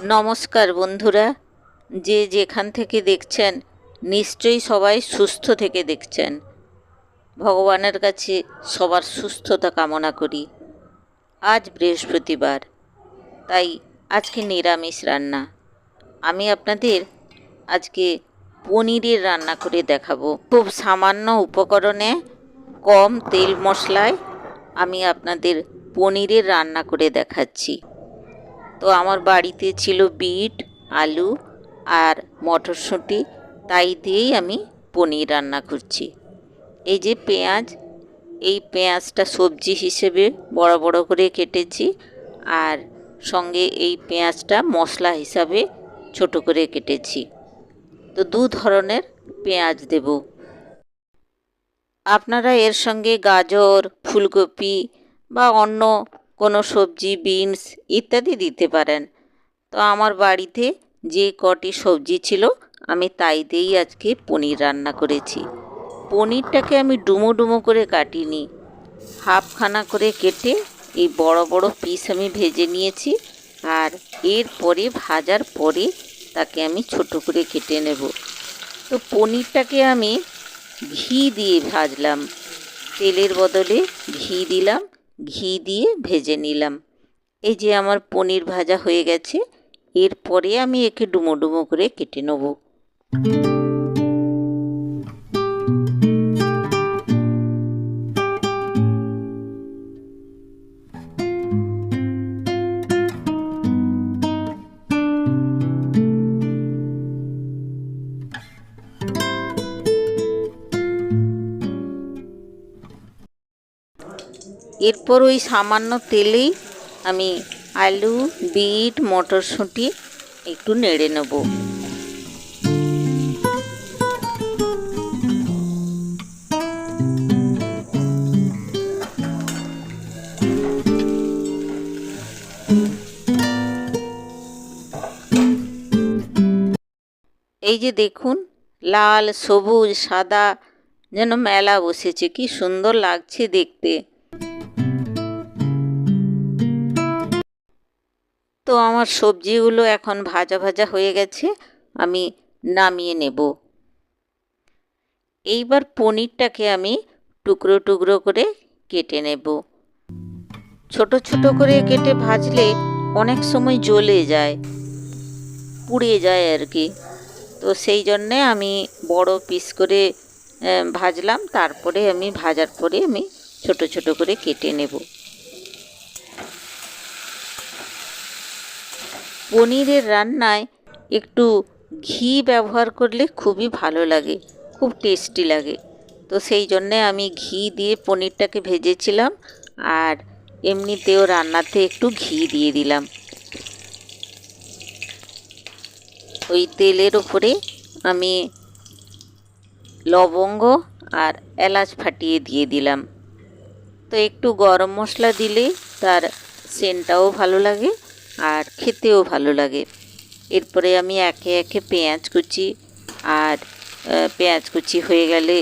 নমস্কার বন্ধুরা, যে যেখান থেকে দেখছেন নিশ্চয়ই সবাই সুস্থ থেকে দেখছেন। ভগবানের কাছে সবার সুস্থতা কামনা করি। আজ বৃহস্পতিবার, তাই আজকে নিরামিষ রান্না। আমি আপনাদের আজকে পনিরের রান্না করে দেখাবো। খুব সামান্য উপকরণে কম তেল মশলায় আমি আপনাদের পনিরের রান্না করে দেখাচ্ছি। তো আমার বাড়িতে ছিল বিট, আলু আর মটরশুঁটি, তাই দিয়েই আমি পনির রান্না করছি। এই যে পেঁয়াজ, এই পেঁয়াজটা সবজি হিসেবে বড় বড় করে কেটেছি, আর সঙ্গে এই পেঁয়াজটা মশলা হিসাবে ছোট করে কেটেছি। তো দু ধরনের পেঁয়াজ দেব। আপনারা এর সঙ্গে গাজর, ফুলকপি বা অন্য কোনো সবজি, বিনস ইত্যাদি দিতে পারেন। তো আমার বাড়িতে যে কটি সবজি ছিল আমি তাই দিয়েই আজকে পনির রান্না করেছি। পনিরটাকে আমি ডুমো ডুমো করে কাটিনি, হাফখানা করে কেটে এই বড় বড় পিস আমি ভেজে নিয়েছি, আর এরপরে ভাজার পরে তাকে আমি ছোট করে কেটে নেব। তো পনিরটাকে আমি ঘি দিয়ে ভাজলাম, তেলের বদলে ঘি দিলাম, ঘি দিয়ে ভেজে নিলাম। এই যে আমার পনির ভাজা হয়ে গেছে, এরপরে আমি একে ডুমো ডুমো করে কেটে নেব। এরপর ওই সামান্য তেলেই আমি আলু, বিট, মটরশুঁটি একটু নেড়ে নেব। এই যে দেখুন, লাল, সবুজ, সাদা যেন মেলা বসেছে, কি সুন্দর লাগছে দেখতে। তো আমার সবজিগুলো এখন ভাজা ভাজা হয়ে গেছে, আমি নামিয়ে নেব। এইবার পনিরটাকে আমি টুকরো টুকরো করে কেটে নেব। ছোট ছোট করে কেটে ভাজলে অনেক সময় জ্বলে যায়, পুড়ে যায় আর কি। তো সেই জন্যে আমি বড় পিস করে ভাজলাম, তারপরে আমি ভাজার পরে আমি ছোট ছোট করে কেটে নেব। পনিরের রান্নায় একটু ঘি ব্যবহার করলে খুবই ভালো লাগে, খুব টেস্টি লাগে। তো সেই জন্যে আমি ঘি দিয়ে পনিরটাকে ভেজেছিলাম, আর এমনিতেও রান্নাতে একটু ঘি দিয়ে দিলাম। ওই তেলের ওপরে আমি লবঙ্গ আর এলাচ ফাটিয়ে দিয়ে দিলাম। তো একটু গরম মশলা দিলে তার সেন্টটাও ভালো লাগে আর খেতেও ভালো লাগে। এরপরে আমি একে একে পেঁয়াজ কুচি, আর পেঁয়াজ কুচি হয়ে গেলে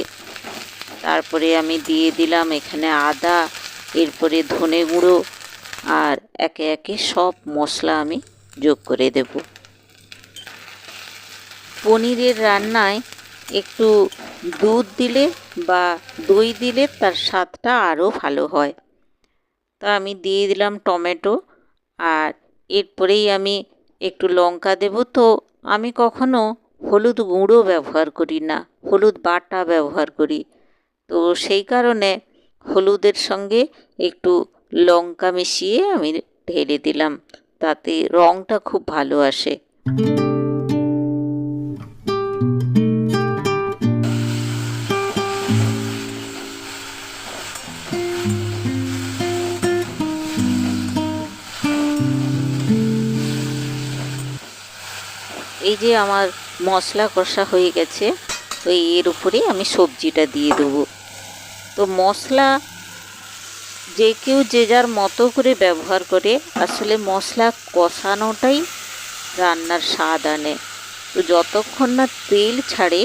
তারপরে আমি দিয়ে দিলাম এখানে আদা, এরপরে ধনে গুঁড়ো, আর একে একে সব মশলা আমি যোগ করে দেব। পনিরের রান্নায় একটু দুধ দিলে বা দই দিলে তার স্বাদটা আরও ভালো হয়। তা আমি দিয়ে দিলাম টমেটো, আর এরপরেই আমি একটু লঙ্কা দেব। তো আমি কখনো হলুদ গুঁড়ো ব্যবহার করি না, হলুদ বাটা ব্যবহার করি। তো সেই কারণে হলুদের সঙ্গে একটু লঙ্কা মিশিয়ে আমি ঢেলে দিলাম, তাতে রঙটা খুব ভালো আসে। এই যে আমার মশলা কষা হয়ে গেছে, তো এর উপরে আমি সবজিটা দিয়ে দেবো। তো মশলা যে কেউ যে যার মতো করে ব্যবহার করে, আসলে মশলা কষানোটাই রান্নার স্বাদ আনে। তো যতক্ষণ না তেল ছাড়ে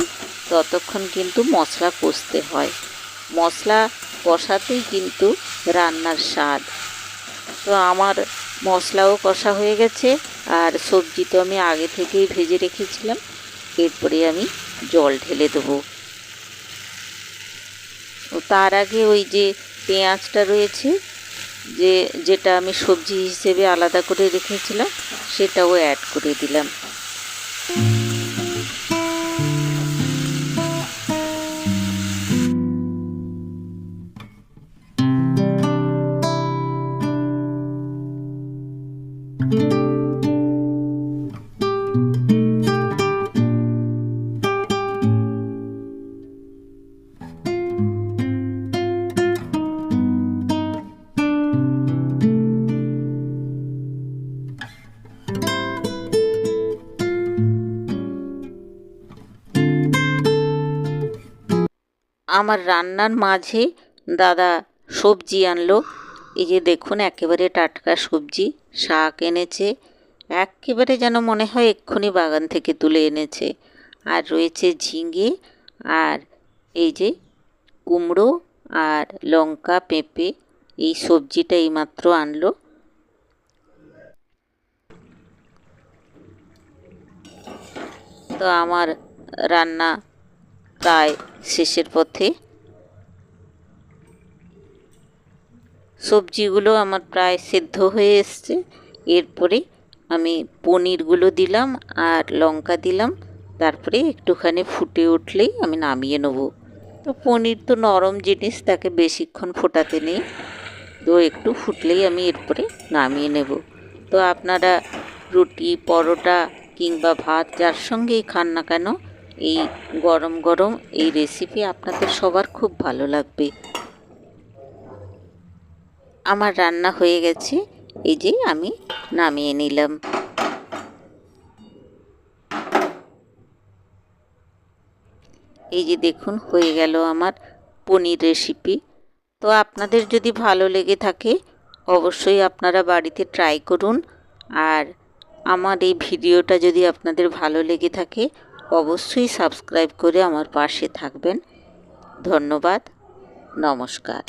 ততক্ষণ কিন্তু মশলা কষতে হয়, মশলা কষাতেই কিন্তু রান্নার স্বাদ। তো আমার মশলাও কষা হয়ে গেছে, আর সবজি তো আমি আগে থেকেই ভেজে রেখেছিলাম। এরপরে আমি জল ঢেলে দেবো। ও তার আগে ওই যে পেঁয়াজটা রয়েছে, যেটা আমি সবজি হিসেবে আলাদা করে রেখেছিলাম, সেটাও অ্যাড করে দিলাম। আমার রান্নার মাঝে দাদা সবজি আনলো। এই যে দেখুন, একেবারে টাটকা সবজি, শাক এনেছে, একেবারে যেন মনে হয় এক্ষুনি বাগান থেকে তুলে এনেছে। আর রয়েছে ঝিঙে, আর এই যে কুমড়ো আর লঙ্কা, পেঁপে। এই সবজিটা এইমাত্র আনলো। তো আমার রান্না প্রায় শেষের পথে। সবজিগুলো আমার প্রায় সেদ্ধ হয়ে এসছে। এরপরে আমি পনিরগুলো দিলাম আর লঙ্কা দিলাম। তারপরে একটুখানি ফুটে উঠলেই আমি নামিয়ে নেব। তো পনির তো নরম জিনিস, তাকে বেশিক্ষণ ফোটাতে নেই। তো একটু ফুটলেই আমি এরপরে নামিয়ে নেব। তো আপনারা রুটি, পরোটা কিংবা ভাত যার সঙ্গেই খান না কেন, এই গরম গরম এই রেসিপি আপনাদের সবার খুব ভালো লাগবে। আমার রান্না হয়ে গেছে, এই যে আমি নামিয়ে নিলাম। এই যে দেখুন, হয়ে গেল আমার পনির রেসিপি। তো আপনাদের যদি ভালো লেগে থাকে অবশ্যই আপনারা বাড়িতে ট্রাই করুন। আর আমার এই ভিডিওটা যদি আপনাদের ভালো লেগে থাকে অবশ্যই সাবস্ক্রাইব করে আমার পাশে থাকবেন। ধন্যবাদ, নমস্কার।